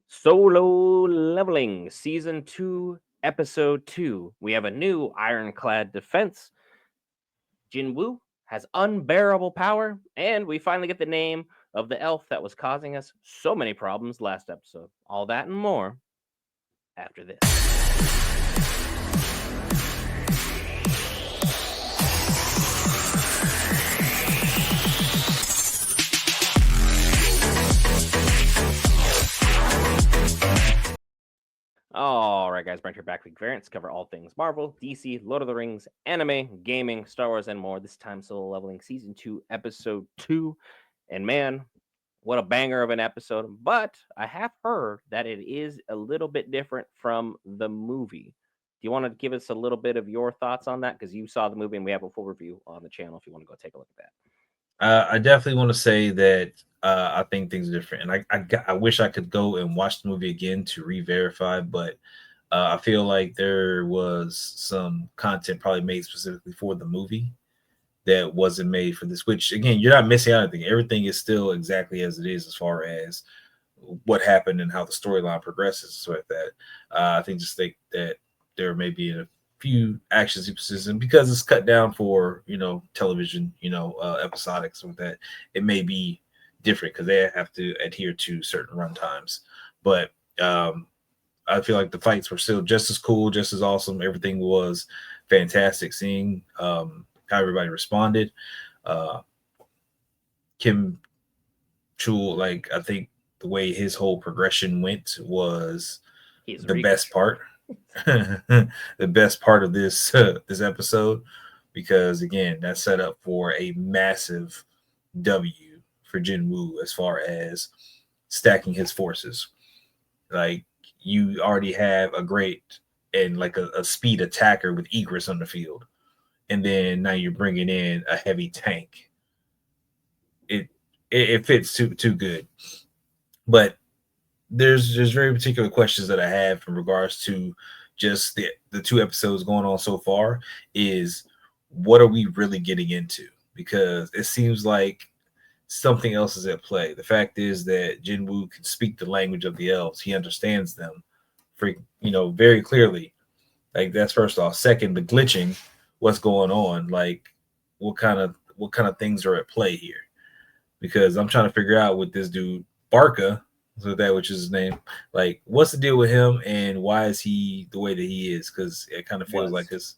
Solo Leveling Season 2, Episode 2. We have a new ironclad defense. Jin-Woo has unbearable power, and we finally get the name of the elf that was causing us so many problems last episode. All that and more after this. All right, guys, Brent here back with Variants. Cover all things Marvel, DC, Lord of the Rings, anime, gaming, Star Wars, and more. This time, Solo Leveling Season 2, Episode 2. And man, what a banger of an episode. But I have heard that it is a little bit different from the movie. Do you want to give us a little bit of your thoughts on that? Because you saw the movie and we have a full review on the channel if you want to go take a look at that. I definitely want to say that I think things are different, and I wish I could go and watch the movie again to re-verify, but I feel like there was some content probably made specifically for the movie that wasn't made for this. Which again, you're not missing out anything. Everything is still exactly as it is as far as what happened and how the storyline progresses. So like that, I just think that there may be a few action sequences, and because it's cut down for television, episodic, so that it may be different because they have to adhere to certain run times. But I feel like the fights were still just as cool, just as awesome. Everything was fantastic. Seeing how everybody responded. Kim Chul, like I think the way his whole progression went was the best part. The best part of this this episode, because again, that's set up for a massive W for Jin-Woo as far as stacking his forces. Like you already have a great and like a speed attacker with Egress on the field, and then now you're bringing in a heavy tank. It fits too good, but there's very particular questions that I have in regards to just the two episodes going on so far. Is what are we really getting into? Because it seems like something else is at play. The fact is that Jin-Woo can speak the language of the elves. He understands them very clearly. Like that's first off. Second, the glitching, what's going on? Like what kind of things are at play here? Because I'm trying to figure out with this dude Barca, so that which is his name. Like, what's the deal with him, and why is he the way that he is? Because it kind of feels like it's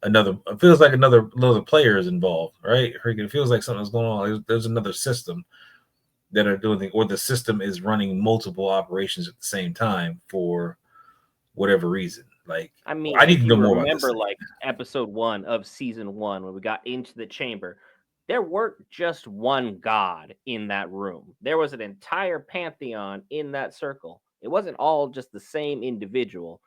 another. It feels like another player is involved, right? It feels like something's going on. There's another system that are doing things, or the system is running multiple operations at the same time for whatever reason. Like, I mean, I need if to you know more about this remember, thing. like episode 1 of season 1, when we got into the chamber, there weren't just one god in that room. There was an entire pantheon in that circle. It wasn't all just the same individual.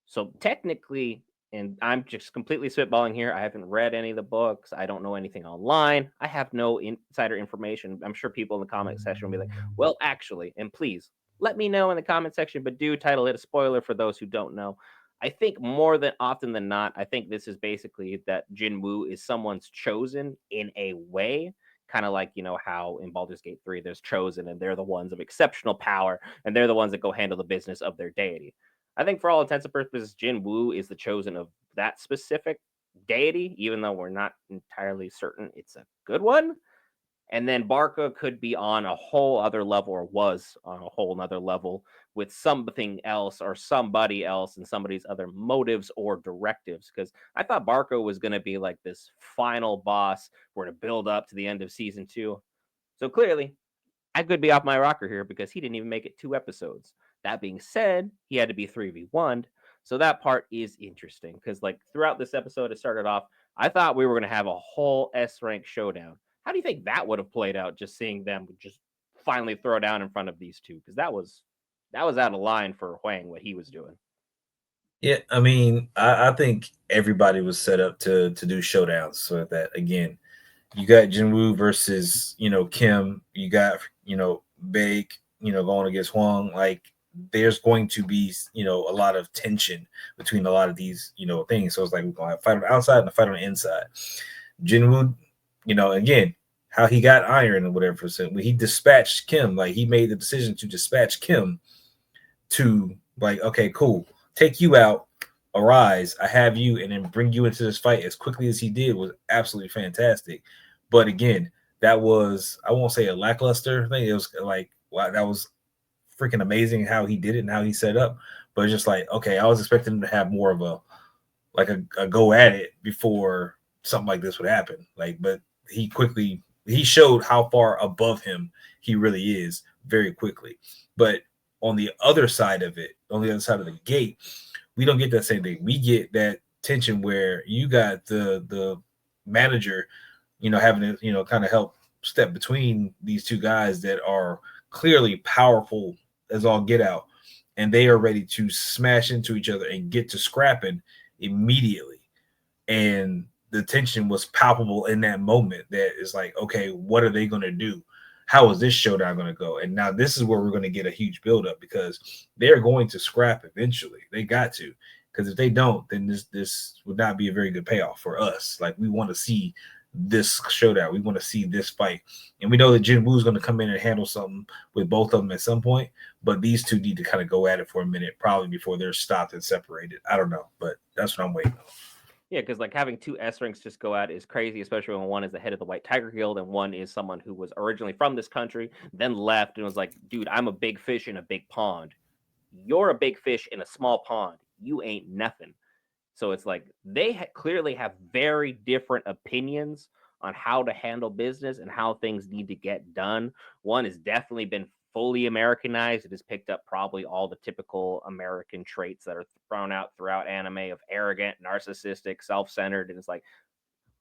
So technically, and I'm just completely spitballing here, I haven't read any of the books. I don't know anything online. I have no insider information. I'm sure people in the comment section will be like, well, actually, and please let me know in the comment section, but do title it a spoiler for those who don't know. I think more than often than not, I think this is basically that Jin-Woo is someone's chosen in a way, kind of like, how in Baldur's Gate 3 there's chosen and they're the ones of exceptional power and they're the ones that go handle the business of their deity. I think for all intents and purposes, Jin-Woo is the chosen of that specific deity, even though we're not entirely certain it's a good one. And then Barca could be on a whole other level, or was on a whole other level with something else or somebody else and somebody's other motives or directives. Because I thought Barca was going to be like this final boss we're to build up to the end of season 2. So clearly, I could be off my rocker here because he didn't even make it 2 episodes. That being said, he had to be 3v1'd. So that part is interesting because, like, throughout this episode, it started off, I thought we were going to have a whole S rank showdown. How do you think that would have played out, just seeing them just finally throw down in front of these two? Because that was out of line for Huang, what he was doing. Yeah, I mean, I think everybody was set up to do showdowns. So that again, you got Jin-Woo versus Kim. You got Baek going against Huang. Like there's going to be a lot of tension between a lot of these things. So it's like we're going to have a fight on the outside and a fight on the inside. Jin-Woo, again, how he got iron or whatever. So when he dispatched Kim, like he made the decision to dispatch Kim to like, okay, cool, take you out, arise, I have you, and then bring you into this fight as quickly as he did was absolutely fantastic. But again, that was, I won't say a lackluster thing. It was like, wow, that was freaking amazing how he did it and how he set up. But it's just like, okay, I was expecting him to have more of a like a go at it before something like this would happen. Like, but he showed how far above him he really is very quickly. But on the other side of it, on the other side of the gate, we don't get that same thing. We get that tension where you got the manager, having to, kind of help step between these two guys that are clearly powerful as all get out, and they are ready to smash into each other and get to scrapping immediately. And the tension was palpable in that moment. That is like, okay, what are they going to do? How is this showdown going to go? And now this is where we're going to get a huge buildup because they're going to scrap eventually. They got to, because if they don't, then this would not be a very good payoff for us. Like, we want to see this showdown. We want to see this fight. And we know that Jin-Woo is going to come in and handle something with both of them at some point, but these two need to kind of go at it for a minute, probably before they're stopped and separated. I don't know, but that's what I'm waiting on. Yeah, because like having two S ranks just go at is crazy, especially when one is the head of the White Tiger Guild and one is someone who was originally from this country, then left and was like, dude, I'm a big fish in a big pond. You're a big fish in a small pond. You ain't nothing. So it's like they clearly have very different opinions on how to handle business and how things need to get done. One has definitely been fully Americanized. It has picked up probably all the typical American traits that are thrown out throughout anime of arrogant, narcissistic, self-centered, and it's like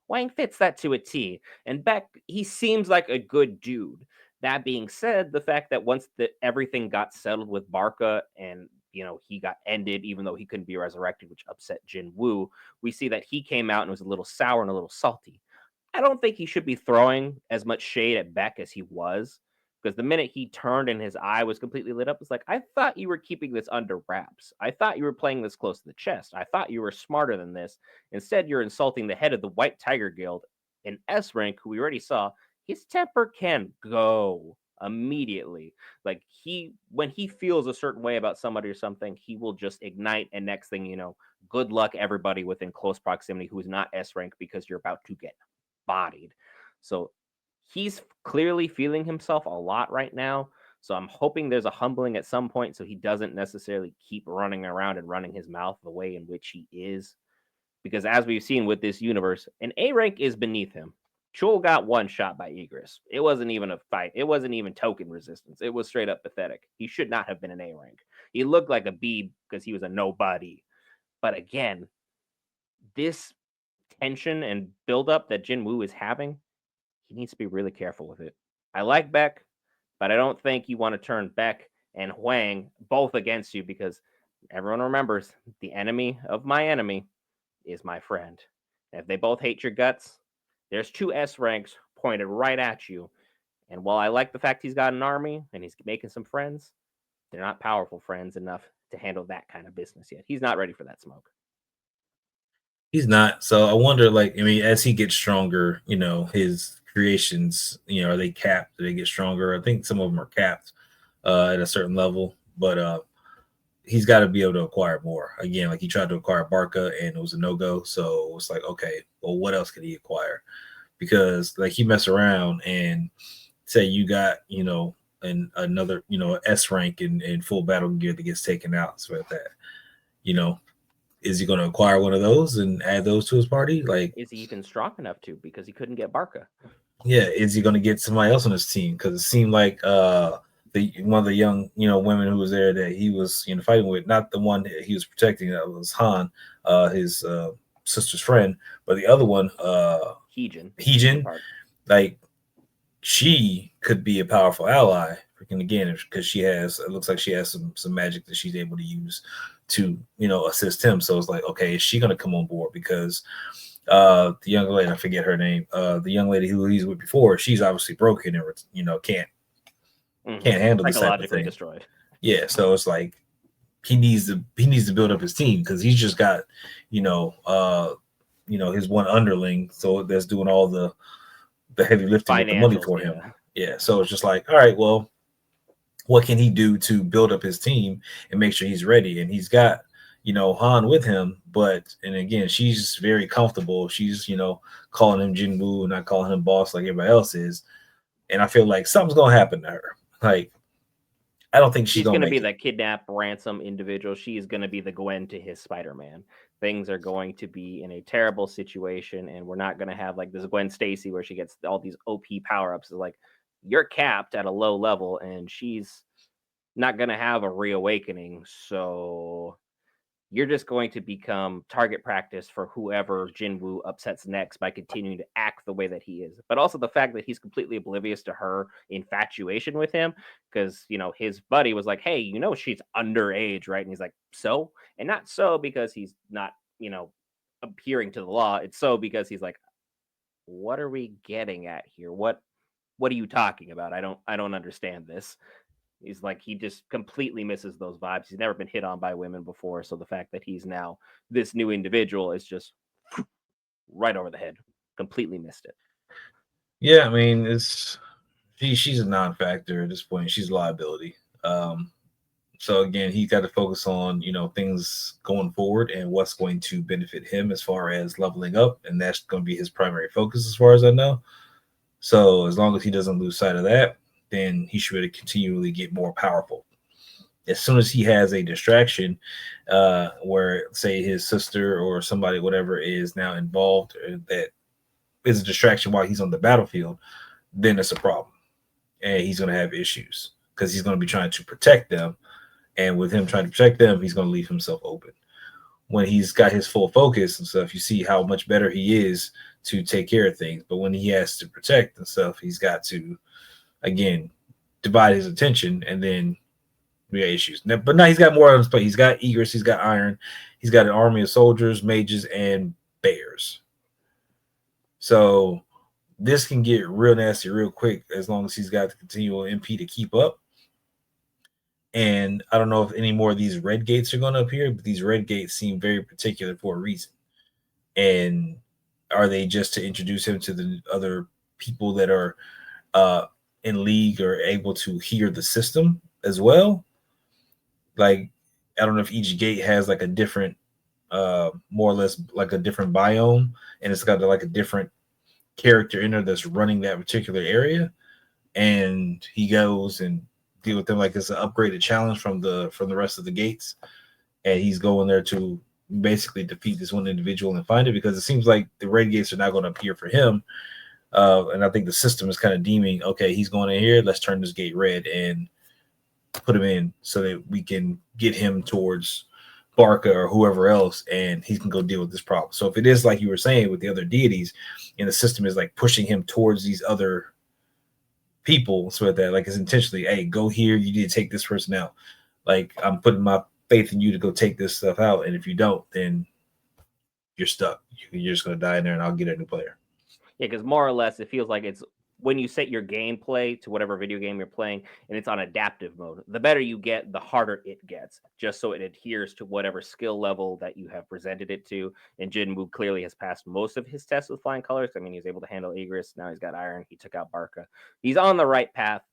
Wang fits that to a T. And Beck, he seems like a good dude. That being said, the fact that once everything got settled with Barca and he got ended, even though he couldn't be resurrected, which upset Jin Woo, we see that he came out and was a little sour and a little salty. I don't think he should be throwing as much shade at Beck as he was, because the minute he turned and his eye was completely lit up, it's like, I thought you were keeping this under wraps. I thought you were playing this close to the chest. I thought you were smarter than this. Instead, you're insulting the head of the White Tiger Guild, an S rank who we already saw. His temper can go immediately. Like, when he feels a certain way about somebody or something, he will just ignite, and next thing you know, good luck everybody within close proximity who is not S rank, because you're about to get bodied. So he's clearly feeling himself a lot right now. So I'm hoping there's a humbling at some point so he doesn't necessarily keep running around and running his mouth the way in which he is. Because as we've seen with this universe, an A rank is beneath him. Chul got one shot by Igris. It wasn't even a fight. It wasn't even token resistance. It was straight up pathetic. He should not have been an A rank. He looked like a B because he was a nobody. But again, this tension and buildup that Jin Woo is having, he needs to be really careful with it. I like Beck, but I don't think you want to turn Beck and Huang both against you, because everyone remembers the enemy of my enemy is my friend. And if they both hate your guts, there's two S ranks pointed right at you. And while I like the fact he's got an army and he's making some friends, they're not powerful friends enough to handle that kind of business yet. He's not ready for that smoke. He's not. So I wonder, like, I mean, as he gets stronger, his creations, are they capped? Do they get stronger? I think some of them are capped at a certain level, but he's got to be able to acquire more. Again, like he tried to acquire Barca and it was a no-go. So it's like, okay, well, what else can he acquire? Because like he mess around and say you got, another, S rank in full battle gear that gets taken out. So like that, you know, is he going to acquire one of those and add those to his party? Like, Is he even strong enough to? Because he couldn't get Barca. yeah, is he going to get somebody else on his team? Because it seemed like the one of the young women who was there that he was fighting with, not the one that he was protecting, that was Han, his sister's friend, but the other one, Heejin, like she could be a powerful ally. Freaking again, because it looks like she has some magic that she's able to use to assist him. So it's like, okay, is she going to come on board? Because the young lady, I forget her name, the young lady who he's with before, she's obviously broken and can't handle this type of thing. Destroyed. Yeah, so it's like he needs to build up his team, because he's just got his one underling, so that's doing all the the heavy lifting with the money Financials, for him. yeah. Yeah, so it's just like, all right, well, what can he do to build up his team and make sure he's ready? And he's got, Han with him, but and again, she's very comfortable. She's, calling him Jin-Woo, not calling him boss like everybody else is. And I feel like something's gonna happen to her. Like, I don't think she's She's gonna going to make be it. the kidnap ransom individual. She is going to be the Gwen to his Spider-Man. Things are going to be in a terrible situation, and we're not going to have like this Gwen Stacy where she gets all these OP power-ups. It's like you're capped at a low level, and she's not going to have a reawakening. So you're just going to become target practice for whoever Jin-Woo upsets next by continuing to act the way that he is. But also the fact that he's completely oblivious to her infatuation with him, because his buddy was like, "Hey, she's underage, right?" And he's like, "So?" And not so because he's not, adhering to the law. It's so because he's like, "What are we getting at here? What are you talking about? I don't understand this." He's like, he just completely misses those vibes. He's never been hit on by women before, so the fact that he's now this new individual is just right over the head. Completely missed it. Yeah, I mean, she's a non-factor at this point. She's a liability. Um, so again, he's got to focus on things going forward and what's going to benefit him as far as leveling up, and that's going to be his primary focus, as far as I know. So as long as he doesn't lose sight of that, then he should continually get more powerful. As soon as he has a distraction, where say his sister or somebody, whatever, is now involved, that is a distraction while he's on the battlefield, then it's a problem, and he's going to have issues because he's going to be trying to protect them, and with him trying to protect them, he's going to leave himself open. When he's got his full focus and stuff, you see how much better he is to take care of things. But when he has to protect and stuff, he's got to again divide his attention, and then we got issues. But now he's got more on his plate. He's got Egress, he's got Iron, he's got an army of soldiers, mages, and bears. So this can get real nasty real quick as long as he's got the continual MP to keep up. And I don't know if any more of these red gates are going to appear, but these red gates seem very particular for a reason. And are they just to introduce him to the other people that are uh, in league or able to hear the system as well? Like, I don't know if each gate has like a different, more or less like a different biome, and it's got like a different character in there that's running that particular area, and he goes and deal with them like it's an upgraded challenge from the rest of the gates, and he's going there to basically defeat this one individual and find it, because it seems like the red gates are not going to appear for him. And I think the system is kind of deeming, okay, he's going in here, let's turn this gate red and put him in so that we can get him towards Barca or whoever else, and he can go deal with this problem. So if it is like you were saying with the other deities, and the system is like pushing him towards these other people, so that like it's intentionally, hey, go here, you need to take this person out. Like, I'm putting my faith in you to go take this stuff out, and if you don't, then you're stuck. You're just gonna die in there, and I'll get a new player. Yeah, because more or less it feels like it's when you set your gameplay to whatever video game you're playing and it's on adaptive mode, the better you get, the harder it gets, just so it adheres to whatever skill level that you have presented it to. And Jinmu clearly has passed most of his tests with flying colors. I mean, he's able to handle Egress. Now he's got Iron. He took out Barca. He's on the right path.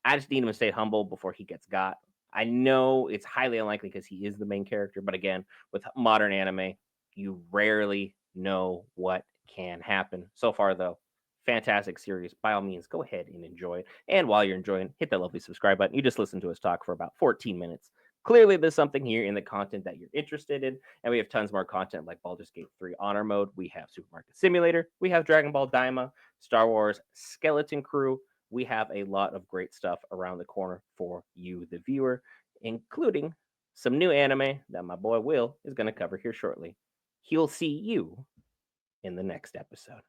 I just need him to stay humble before he gets got. I know it's highly unlikely because he is the main character, but again, with modern anime, you rarely know what can happen. So far, though, fantastic series. By all means, go ahead and enjoy it. And while you're enjoying, hit that lovely subscribe button. You just listened to us talk for about 14 minutes. Clearly, there's something here in the content that you're interested in, and we have tons more content like Baldur's Gate 3 Honor Mode. We have Supermarket Simulator. We have Dragon Ball Daima, Star Wars Skeleton Crew. We have a lot of great stuff around the corner for you, the viewer, including some new anime that my boy Will is going to cover here shortly. He'll see you in the next episode.